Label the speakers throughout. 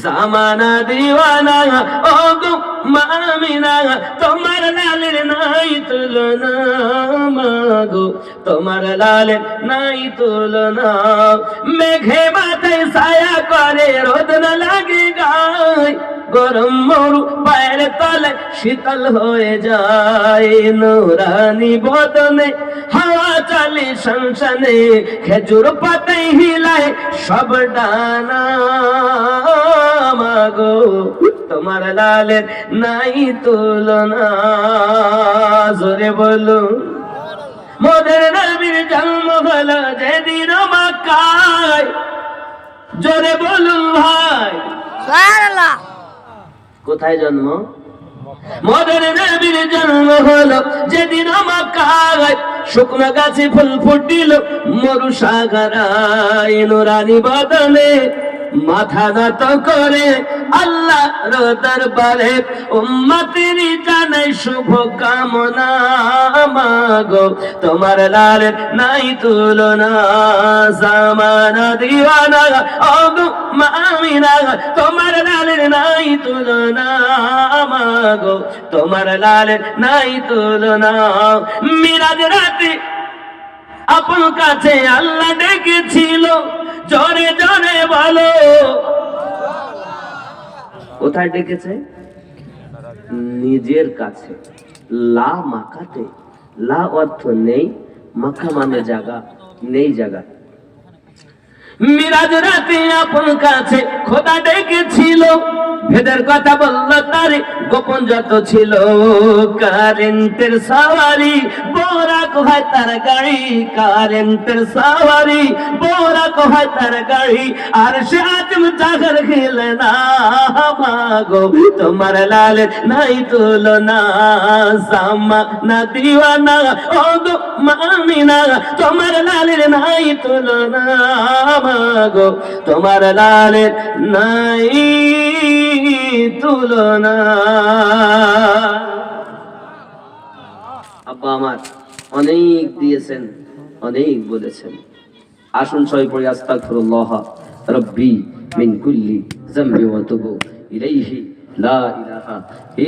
Speaker 1: জামানা দিওয়ানা ও গো মামিনা, তোমার লালের নাই তুলনা মাগো, তোমার লালের নাই তুলনা। মেঘে মাথায় ছায়া করে, রোদ না লাগে গায়, গরম মরু পায়ের তলে শীতল হয়ে যায়। নুরানি বদনে হাওয়া চলে সংসানে, খেজুর পাতায় হিলায় সব ডানা মাগো, তোমার লালের নাই তুলনা। জোরে বলো মোদের নবীর জন্ম হলো যেদিন মক্কায়, জোরে বলুন ভাই
Speaker 2: সুবহানাল্লাহ।
Speaker 1: কোথায় জন্ম? মোদের নবীর জন্ম হলো যেদিন মক্কায়, শুকনো গাছে ফুল ফুটিল মরু সাগরায়। নুরানি বদনে মাথা নত করে আল্লাহর দরবারে উম্মতের জানাই শুভ কামনা মাগো, তোমার লালের নাই তুলনা। জামানা দিওয়ানা ও গো মামিনা, তোমার লালের নাই তুলনা মাগো, তোমার লালের নাই তুলনা। মিরাজ রাতে আপন কাছে আল্লাহ ডেকেছিল, জোরে জোরে বলো কোথায় ডেকেছে? নিজের কাছে। লা মাকাতে, লা অর্থ নেই, মাকা মানে জায়গা, নেই জায়গা। মিরাজ রাতে আপন কাছে খোদা ডেকেছিল, ভেদের কথা বলল তারে গোপন যত ছিল। কারেন্টের সাওয়ারি বোরা কোহায় তার গাড়ি, কারেন্টের সাওয়ারি বোরা কোহায় তার গাড়ি, আর সে আজম জাগর খেলে না মাগো, তোমার লালের নাই তুলনা। জামা না দিওয়ানা ও গো মামিনা, তোমার লালের নাই তুলনা মাগো, তোমার লালের নাই তুলনা। আব্বা আমার অনেক দিয়েছেন, অনেক বলেছেন। আসুন সবাই পড়ি আস্তাগফিরুল্লাহ রাব্বি মিন কুল্লি যামবি ওয়া তুবু ইলাইহি লা ইলাহা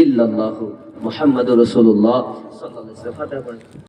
Speaker 1: ইল্লাল্লাহু মুহাম্মাদুর রাসূলুল্লাহ সাল্লাল্লাহু আলাইহি ওয়াসাল্লাম।